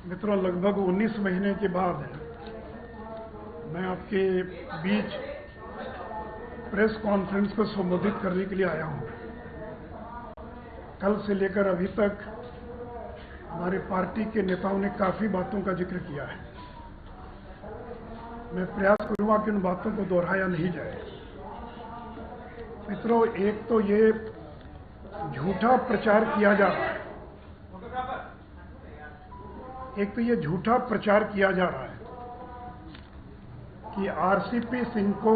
मित्रों, लगभग 19 महीने के बाद मैं आपके बीच प्रेस कॉन्फ्रेंस को संबोधित करने के लिए आया हूं। कल से लेकर अभी तक हमारे पार्टी के नेताओं ने काफ़ी बातों का जिक्र किया है। मैं प्रयास करूंगा कि उन बातों को दोहराया नहीं जाए। मित्रों, एक तो ये झूठा प्रचार किया जा रहा है, कि आरसीपी सिंह को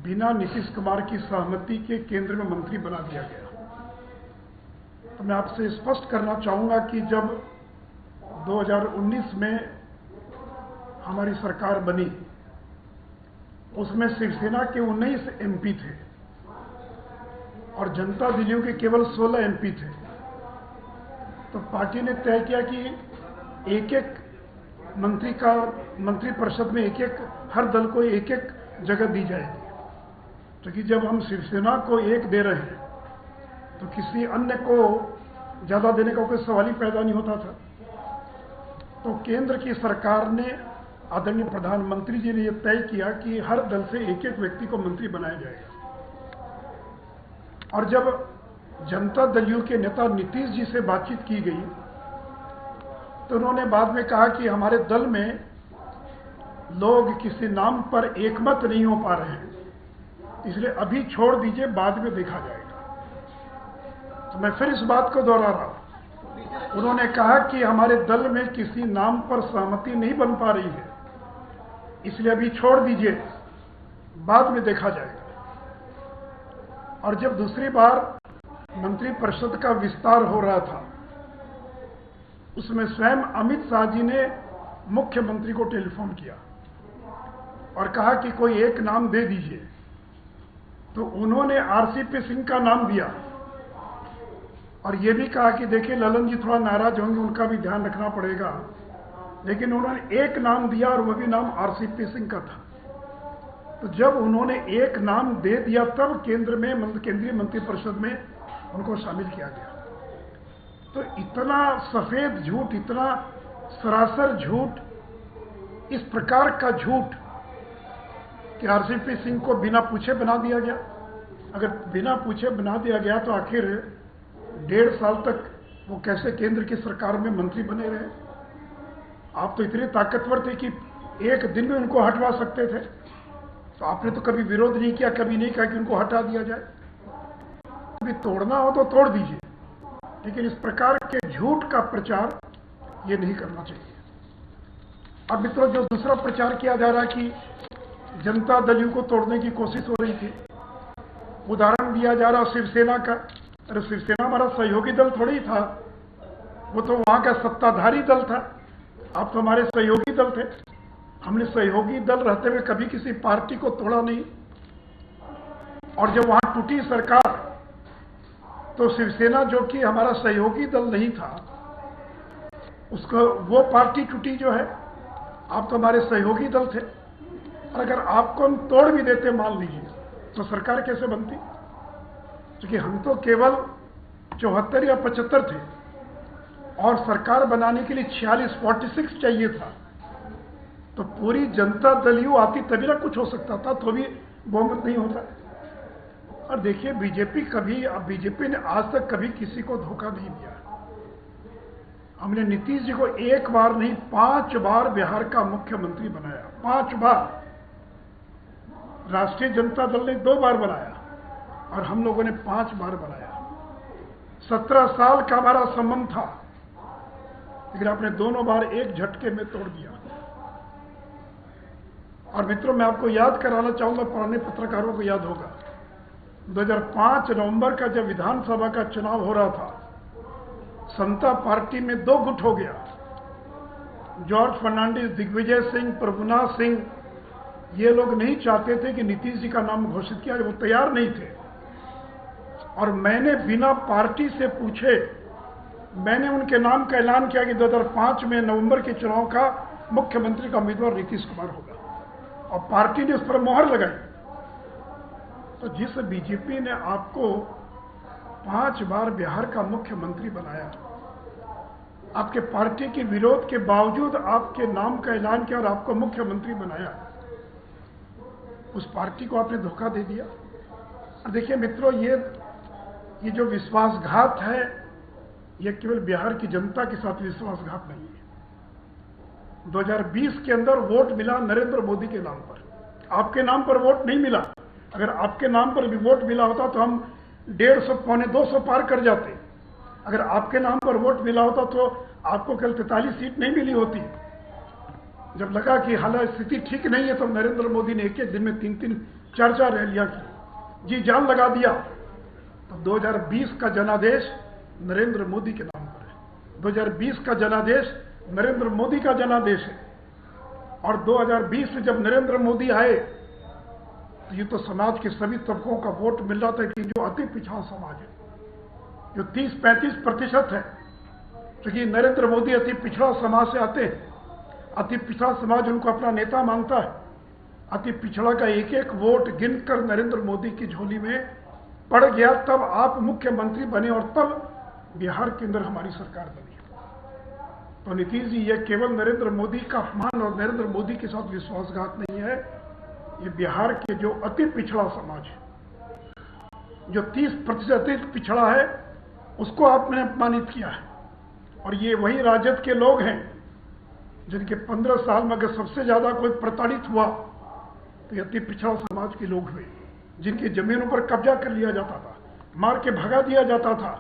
बिना नीतीश कुमार की सहमति के केंद्र में मंत्री बना दिया गया। तो मैं आपसे स्पष्ट करना चाहूंगा कि जब 2019 में हमारी सरकार बनी, उसमें शिवसेना के 19 एमपी थे और जनता दल के केवल 16 एमपी थे। तो पार्टी ने तय किया कि एक मंत्री परिषद में हर दल को एक जगह दी जाएगी। तो कि जब हम शिवसेना को एक दे रहे हैं तो किसी अन्य को ज़्यादा देने का कोई सवाल ही पैदा नहीं होता था। तो केंद्र की सरकार ने, आदरणीय प्रधानमंत्री जी ने यह तय किया कि हर दल से एक व्यक्ति को मंत्री बनाया जाएगा। और जब जनता दल के नेता नीतीश जी से बातचीत की गई तो उन्होंने बाद में कहा कि हमारे दल में लोग किसी नाम पर एकमत नहीं हो पा रहे हैं, इसलिए अभी छोड़ दीजिए, बाद में देखा जाएगा। तो मैं फिर इस बात को दोहरा रहा हूं। उन्होंने कहा कि हमारे दल में किसी नाम पर सहमति नहीं बन पा रही है, इसलिए अभी छोड़ दीजिए, बाद में देखा जाएगा। और जब दूसरी बार मंत्रिपरिषद का विस्तार हो रहा था, उसमें स्वयं अमित शाह जी ने मुख्यमंत्री को टेलीफोन किया और कहा कि कोई एक नाम दे दीजिए। तो उन्होंने आरसीपी सिंह का नाम दिया और ये भी कहा कि देखिए, ललन जी थोड़ा नाराज होंगे, उनका भी ध्यान रखना पड़ेगा। लेकिन उन्होंने एक नाम दिया और वह भी नाम आरसीपी सिंह का था। तो जब उन्होंने एक नाम दे दिया, तब केंद्रीय मंत्रिपरिषद में उनको शामिल किया गया। तो इतना सफेद झूठ, इतना सरासर झूठ, इस प्रकार का झूठ कि आरसीपी सिंह को बिना पूछे बना दिया गया। अगर बिना पूछे बना दिया गया तो आखिर 1.5 साल तक वो कैसे केंद्र की सरकार में मंत्री बने रहे? आप तो इतने ताकतवर थे कि एक दिन में उनको हटवा सकते थे। तो आपने तो कभी विरोध नहीं किया, कभी नहीं कहा कि उनको हटा दिया जाए। कभी तोड़ना हो तो तोड़ दीजिए, लेकिन इस प्रकार के झूठ का प्रचार ये नहीं करना चाहिए। और मित्रों, जो दूसरा प्रचार किया जा रहा है कि जनता दल को तोड़ने की कोशिश हो रही थी, उदाहरण दिया जा रहा शिवसेना का। अरे, शिवसेना हमारा सहयोगी दल थोड़ी था, वो तो वहां का सत्ताधारी दल था। आप तो हमारे सहयोगी दल थे। हमने सहयोगी दल रहते हुए कभी किसी पार्टी को तोड़ा नहीं। और जब वहां टूटी सरकार, तो शिवसेना, जो कि हमारा सहयोगी दल नहीं था, उसको वो पार्टी टूटी जो है। आप तो हमारे सहयोगी दल थे। और अगर आपको हम तोड़ भी देते, मान लीजिए, तो सरकार कैसे बनती? क्योंकि हम तो केवल 74 या 75 थे और सरकार बनाने के लिए 46 चाहिए था। तो पूरी जनता दल आती तभी ना कुछ हो सकता था, तो भी बहुमत नहीं होता। और देखिए, बीजेपी ने आज तक कभी किसी को धोखा नहीं दिया। हमने नीतीश जी को एक बार नहीं, 5 बार बिहार का मुख्यमंत्री बनाया। 5 बार। राष्ट्रीय जनता दल ने 2 बार बनाया और हम लोगों ने 5 बार बनाया। 17 साल का हमारा संबंध था, लेकिन आपने दोनों बार एक झटके में तोड़ दिया। और मित्रों, मैं आपको याद कराना चाहूंगा, पुराने पत्रकारों को याद होगा, 2005 नवंबर का जब विधानसभा का चुनाव हो रहा था, समता पार्टी में 2 गुट हो गया। जॉर्ज फर्नांडिस, दिग्विजय सिंह, प्रभुनाथ सिंह, ये लोग नहीं चाहते थे कि नीतीश जी का नाम घोषित किया, वो तैयार नहीं थे। और मैंने बिना पार्टी से पूछे मैंने उनके नाम का ऐलान किया कि 2005 में नवंबर के चुनाव का मुख्यमंत्री का उम्मीदवार नीतीश कुमार होगा, और पार्टी ने उस पर मोहर लगाई। तो जिस बीजेपी ने आपको 5 बार बिहार का मुख्यमंत्री बनाया, आपके पार्टी के विरोध के बावजूद आपके नाम का ऐलान किया और आपको मुख्यमंत्री बनाया, उस पार्टी को आपने धोखा दे दिया। और देखिए मित्रों, ये जो विश्वासघात है, ये केवल बिहार की जनता के साथ विश्वासघात नहीं है। 2020 के अंदर वोट मिला नरेंद्र मोदी के नाम पर, आपके नाम पर वोट नहीं मिला। अगर आपके नाम पर भी वोट मिला होता तो हम 150 पौने 200 पार कर जाते। अगर आपके नाम पर वोट मिला होता तो आपको कल 43 सीट नहीं मिली होती। जब लगा कि हालांकि स्थिति ठीक नहीं है तो नरेंद्र मोदी ने एक एक दिन में 3-3 4-4 रैलियां की, जी जान लगा दिया। तो 2020 का जनादेश नरेंद्र मोदी के नाम पर है। 2020 का जनादेश नरेंद्र मोदी का जनादेश है। और 2020 में जब नरेंद्र मोदी आए तो ये तो समाज के सभी तबकों का वोट मिल रहा था कि जो अति पिछड़ा समाज है, जो 30-35% है, क्योंकि नरेंद्र मोदी अति पिछड़ा समाज से आते हैं। अति पिछड़ा समाज उनको अपना नेता मानता है। अति पिछड़ा का एक एक वोट गिनकर नरेंद्र मोदी की झोली में पड़ गया, तब आप मुख्यमंत्री बने और तब बिहार के अंदर हमारी सरकार बनी। तो नीतीश जी, ये केवल नरेंद्र मोदी का अपमान और नरेंद्र मोदी के साथ विश्वासघात नहीं है, ये बिहार के जो अति पिछड़ा समाज है, जो 30% अति पिछड़ा है, उसको आपने अपमानित किया है। और ये वही राजद के लोग हैं जिनके 15 साल में अगर सबसे ज्यादा कोई प्रताड़ित हुआ तो ये अति पिछड़ा समाज के लोग हुए, जिनकी जमीनों पर कब्जा कर लिया जाता था, मार के भगा दिया जाता था,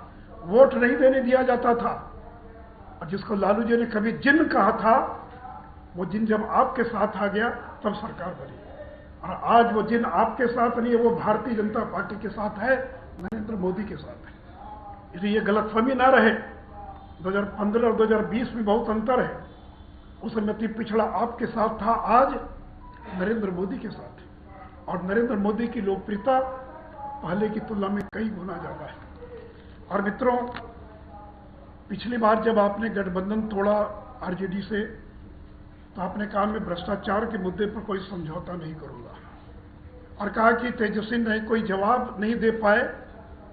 वोट नहीं देने दिया जाता था। और जिसको लालू जी ने कभी जिन कहा था, वो जिन जब आपके साथ आ गया तब सरकार बनी। और आज वो जिन आपके साथ नहीं है, वो भारतीय जनता पार्टी के साथ है, नरेंद्र मोदी के साथ है। इसलिए ये गलतफहमी ना रहे, 2015 और 2020 में बहुत अंतर है। उस समय अति पिछड़ा आपके साथ था, आज नरेंद्र मोदी के साथ है। और नरेंद्र मोदी की लोकप्रियता पहले की तुलना में कई गुना ज्यादा है। और मित्रों, पिछली बार जब आपने गठबंधन तोड़ा आरजेडी से, तो आपने कहा मैं भ्रष्टाचार के मुद्दे पर कोई समझौता नहीं करूंगा, और कहा कि तेजस्वी ने कोई जवाब नहीं दे पाए,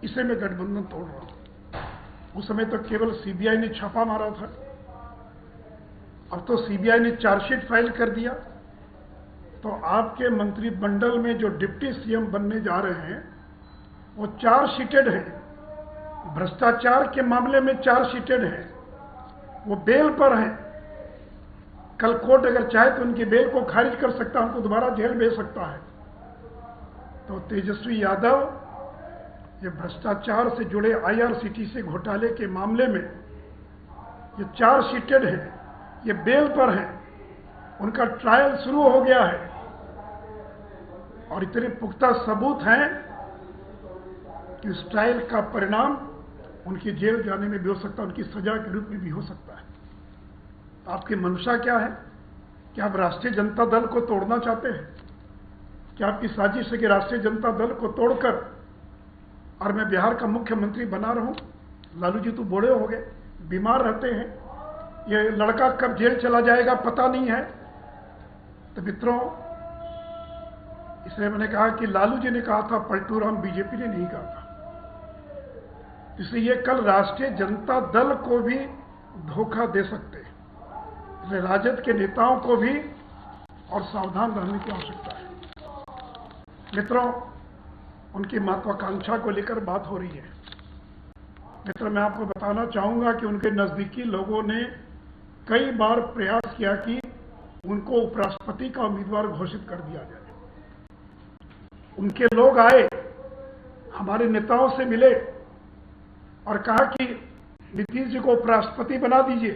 इसे मैं गठबंधन तोड़ रहा हूं। उस समय तो केवल सीबीआई ने छापा मारा था, अब तो सीबीआई ने चार्जशीट फाइल कर दिया। तो आपके मंत्रिमंडल में जो डिप्टी सीएम बनने जा रहे हैं वो चार्जशीटेड हैं, भ्रष्टाचार के मामले में चार्जशीटेड हैं, वो बेल पर हैं। कल कोर्ट अगर चाहे तो उनकी बेल को खारिज कर सकता है, उनको दोबारा जेल भेज सकता है। तो तेजस्वी यादव ये भ्रष्टाचार से जुड़े आईआरसीटीसी घोटाले के मामले में ये चार्जशीटेड है, ये बेल पर है, उनका ट्रायल शुरू हो गया है। और इतने पुख्ता सबूत हैं कि इस ट्रायल का परिणाम उनकी जेल जाने में भी हो सकता है, उनकी सजा के रूप में भी हो सकता है। तो आपकी मंशा क्या है? क्या आप राष्ट्रीय जनता दल को तोड़ना चाहते हैं? क्या आपकी साजिश है कि राष्ट्रीय जनता दल को तोड़कर और मैं बिहार का मुख्यमंत्री बना रहूं? लालू जी तो बूढ़े हो गए, बीमार रहते हैं, ये लड़का कब जेल चला जाएगा पता नहीं है। तो मित्रों, इसलिए मैंने कहा कि लालू जी ने कहा था पलटू राम, बीजेपी ने नहीं कहा था। इसलिए ये कल राष्ट्रीय जनता दल को भी धोखा दे सकते हैं। इसलिए राजद के नेताओं को भी और सावधान रहने की आवश्यकता है। मित्रों, उनकी महत्वाकांक्षा को लेकर बात हो रही है। मित्र, मैं आपको बताना चाहूंगा कि उनके नजदीकी लोगों ने कई बार प्रयास किया कि उनको उपराष्ट्रपति का उम्मीदवार घोषित कर दिया जाए। उनके लोग आए, हमारे नेताओं से मिले और कहा कि नीतीश जी को उपराष्ट्रपति बना दीजिए,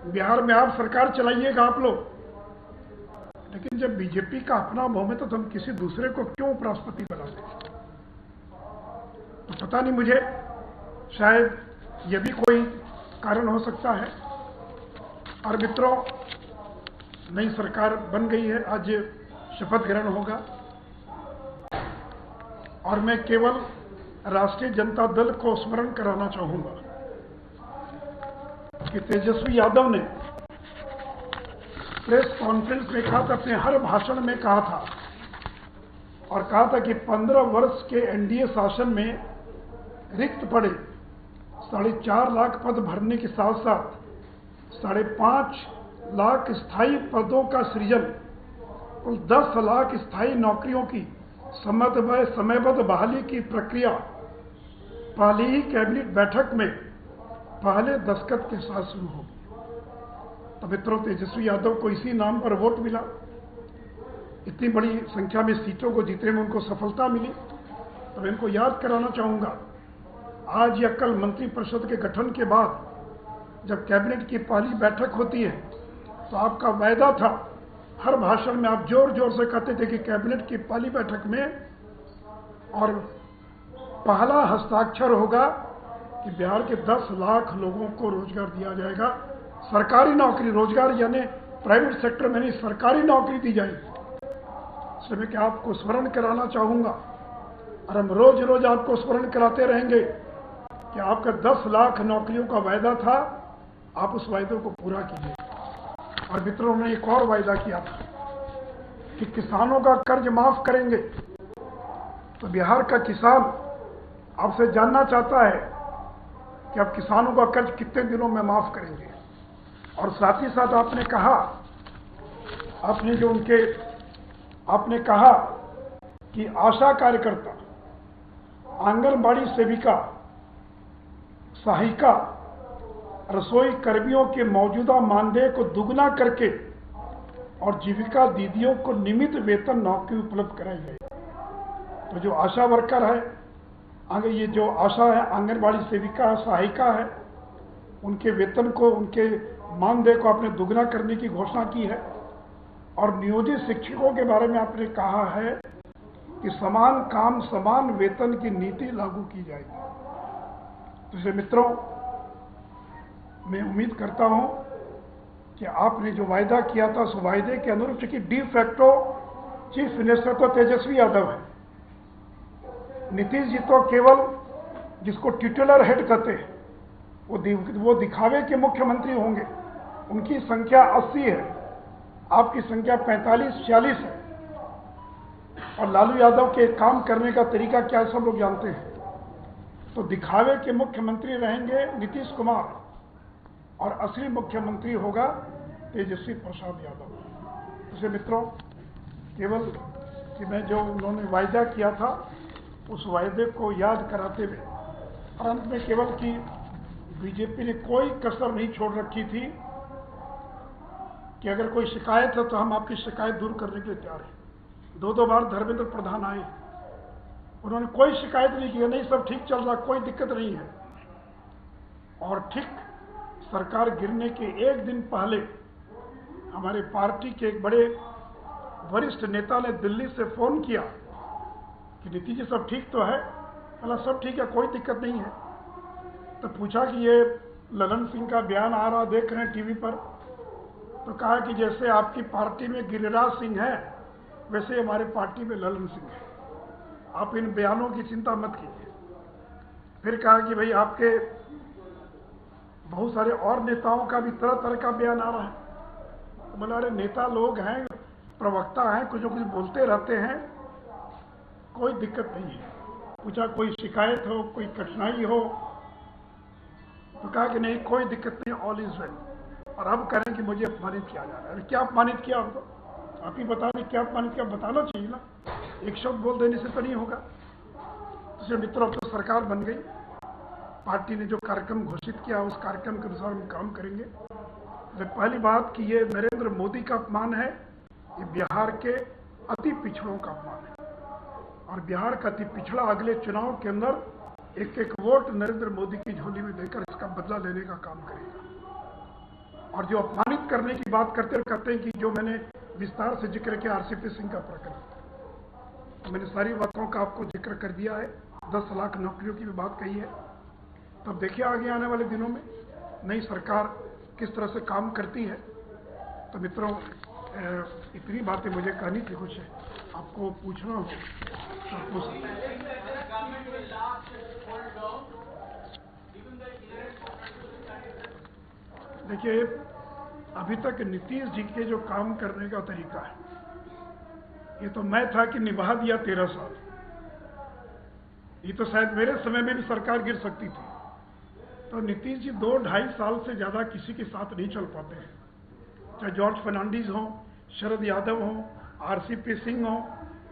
बिहार में आप सरकार चलाइएगा आप लोग। लेकिन जब बीजेपी का अपना बहुमत है तो हम किसी दूसरे को क्यों उपराष्ट्रपति बनाते? तो पता नहीं मुझे, शायद यह भी कोई कारण हो सकता है। और मित्रों, नई सरकार बन गई है, आज शपथ ग्रहण होगा और मैं केवल राष्ट्रीय जनता दल को स्मरण कराना चाहूंगा कि तेजस्वी यादव ने प्रेस कॉन्फ्रेंस में कहा था, अपने हर भाषण में कहा था और कहा था कि 15 वर्ष के एनडीए शासन में रिक्त पड़े 4.5 लाख पद भरने के साथ साथ 5.5 लाख स्थायी पदों का सृजन, कुल 10 लाख स्थायी नौकरियों की समयबद्ध बहाली की प्रक्रिया पहली ही कैबिनेट बैठक में पहले दस्तखत के साथ शुरू होगी। तो मित्रों, तेजस्वी यादव को इसी नाम पर वोट मिला, इतनी बड़ी संख्या में सीटों को जीतने में उनको सफलता मिली। तो मैं इनको याद कराना चाहूँगा, आज या कल मंत्रिपरिषद के गठन के बाद जब कैबिनेट की पहली बैठक होती है तो आपका वायदा था, हर भाषण में आप जोर जोर से कहते थे कि कैबिनेट की पहली बैठक में और पहला हस्ताक्षर होगा कि बिहार के 10 लाख लोगों को रोजगार दिया जाएगा, सरकारी नौकरी, रोजगार यानी प्राइवेट सेक्टर में नहीं, सरकारी नौकरी दी जाएगी। इसलिए मैं क्या आपको स्मरण कराना चाहूँगा, और हम रोज रोज आपको स्मरण कराते रहेंगे कि आपका 10 लाख नौकरियों का वायदा था, आप उस वायदे को पूरा कीजिए। और मित्रों ने एक और वायदा किया था कि किसानों का कर्ज माफ करेंगे। तो बिहार का किसान आपसे जानना चाहता है कि आप किसानों का कर्ज कितने दिनों में माफ करेंगे। और साथ ही साथ आपने कहा, आपने कहा कि आशा कार्यकर्ता, आंगनबाड़ी सेविका, सहायिका, रसोई कर्मियों के मौजूदा मानदेय को दुगना करके और जीविका दीदियों को नियमित वेतन नौकरी उपलब्ध कराई गई। तो जो आशा वर्कर है, आगे ये जो आशा है, आंगनबाड़ी सेविका, सहायिका है, उनके वेतन को, उनके मानदेय को आपने दुगना करने की घोषणा की है। और नियोजित शिक्षकों के बारे में आपने कहा है कि समान काम समान वेतन की नीति लागू की जाएगी। तो इसलिए मित्रों, मैं उम्मीद करता हूं कि आपने जो वायदा किया था उस वायदे के अनुरूप, कि डी फैक्टो चीफ मिनिस्टर तो तेजस्वी यादव है, नीतीश जी तो केवल जिसको ट्यूटलर हेड कहते हैं वो दिखावे के मुख्यमंत्री होंगे। उनकी संख्या 80 है, आपकी संख्या 45-46 है। और लालू यादव के काम करने का तरीका क्या है सब लोग जानते हैं। तो दिखावे के मुख्यमंत्री रहेंगे नीतीश कुमार और असली मुख्यमंत्री होगा तेजस्वी प्रसाद यादव। इसलिए मित्रों, केवल कि मैं जो उन्होंने वायदा किया था उस वायदे को याद कराते हुए, और अंत में केवल कि बीजेपी ने कोई कसर नहीं छोड़ रखी थी कि अगर कोई शिकायत है तो हम आपकी शिकायत दूर करने के लिए तैयार हैं। 2 बार धर्मेंद्र प्रधान आए, उन्होंने कोई शिकायत नहीं की, नहीं सब ठीक चल रहा, कोई दिक्कत नहीं है। और ठीक सरकार गिरने के एक दिन पहले हमारे पार्टी के एक बड़े वरिष्ठ नेता ने दिल्ली से फोन किया कि नीतीश जी सब ठीक तो है? बोला सब ठीक है, कोई दिक्कत नहीं है। तो पूछा कि ये ललन सिंह का बयान आ रहा देख रहे हैं टीवी पर, तो कहा कि जैसे आपकी पार्टी में गिरिराज सिंह है वैसे हमारे पार्टी में ललन सिंह है, आप इन बयानों की चिंता मत कीजिए। फिर कहा कि भाई आपके बहुत सारे और नेताओं का भी तरह तरह का बयान आ रहा है। तो बोला अरे नेता लोग हैं, प्रवक्ता हैं, कुछ न कुछ बोलते रहते हैं, कोई दिक्कत नहीं है। पूछा कोई शिकायत हो, कोई कठिनाई हो? तो कहा कि नहीं कोई दिक्कत नहीं, ऑल इज वेल। और अब करें कि मुझे अपमानित किया जा रहा है। क्या अपमानित किया आपको? आप ही बता दें क्या अपमानित किया, बताना चाहिए ना, एक शब्द बोल देने से तो नहीं होगा। तो मित्रों, अब तो सरकार बन गई, पार्टी ने जो कार्यक्रम घोषित किया उस कार्यक्रम के अनुसार हम काम करेंगे। पहली बात कि ये नरेंद्र मोदी का अपमान है, ये बिहार के अति पिछड़ों का अपमान है। और बिहार का अति पिछड़ा अगले चुनाव के अंदर एक एक वोट नरेंद्र मोदी की झोली में देकर इसका बदला लेने का काम करेगा। और जो अपमानित करने की बात करते हैं कि जो मैंने विस्तार से जिक्र किया आरसीपी सिंह का प्रकरण, तो मैंने सारी बातों का आपको जिक्र कर दिया है, 10 लाख नौकरियों की भी बात कही है। तब देखिए आगे आने वाले दिनों में नई सरकार किस तरह से काम करती है। तो मित्रों, इतनी बातें मुझे कहनी थी, कुछ आपको पूछना हो तो पूछ सकते हैं। देखिए, अभी तक नीतीश जी के जो काम करने का तरीका है, ये तो मैं था कि निभा दिया 13 साल। ये तो शायद मेरे समय में भी सरकार गिर सकती थी, तो नीतीश जी 2-2.5 साल से ज़्यादा किसी के साथ नहीं चल पाते हैं, चाहे जॉर्ज फर्नांडीज हो, शरद यादव हो, आरसीपी सिंह हो,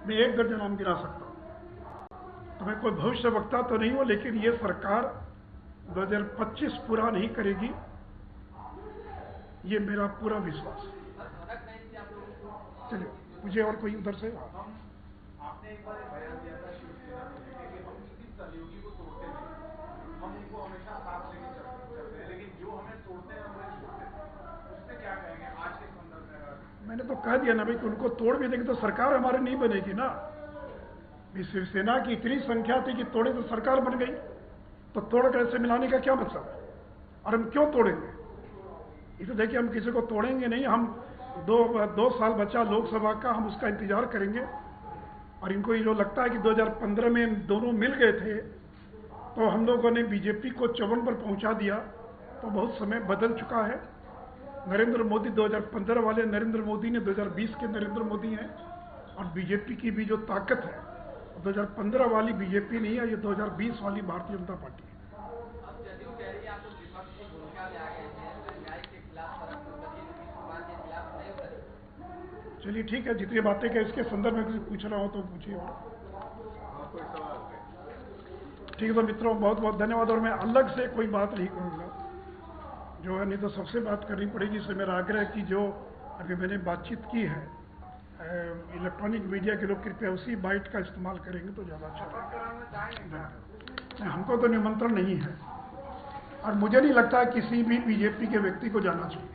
मैं एक दर्जन नाम गिना सकता हूँ। तो मैं कोई भविष्य वक्ता तो नहीं हूँ, लेकिन ये सरकार 2025 पूरा नहीं करेगी, ये मेरा पूरा विश्वास है। चलिए, मुझे और कोई उधर से। आपने एक बार बयान दिया था शिवसेना में कि हम किसी सहयोगी को तोड़ते नहीं, हम उनको हमेशा साथ लेके चलते हैं, लेकिन जो हमें तोड़ते हैं हम उन्हें छोड़ते हैं। उससे क्या कहेंगे आज के संदर्भ में? मैंने तो कह दिया ना भाई कि उनको तोड़ भी देंगे तो सरकार हमारी नहीं बनेगी ना। शिवसेना की इतनी संख्या थी कि तोड़े तो सरकार बन गई, तो तोड़ कर ऐसे मिलाने का क्या मतलब है? और हम क्यों तोड़ेंगे? ये तो देखिए, हम किसी को तोड़ेंगे नहीं। हम दो साल बचा लोकसभा का, हम उसका इंतजार करेंगे। और इनको ये जो लगता है कि 2015 में दोनों मिल गए थे तो हम लोगों ने बीजेपी को 54 पर पहुंचा दिया, तो बहुत समय बदल चुका है। नरेंद्र मोदी 2015 वाले नरेंद्र मोदी ने 2020 के नरेंद्र मोदी हैं, और बीजेपी की भी जो ताकत है 2015 वाली बीजेपी नहीं है, ये 2020 वाली भारतीय जनता पार्टी है। चलिए ठीक है, जितनी बातें क्या इसके संदर्भ में पूछ रहा हूँ तो पूछिए। ठीक है, तो मित्रों बहुत बहुत धन्यवाद। और मैं अलग से कोई बात नहीं करूँगा जो है, नहीं तो सबसे बात करनी पड़ेगी। इससे मेरा आग्रह है कि जो अभी मैंने बातचीत की है इलेक्ट्रॉनिक मीडिया के लोग कृपया उसी बाइट का इस्तेमाल करेंगे तो ज़्यादा अच्छा रहेगा। हमको तो निमंत्रण नहीं है, और मुझे नहीं लगता किसी भी बीजेपी के व्यक्ति को जाना चाहिए।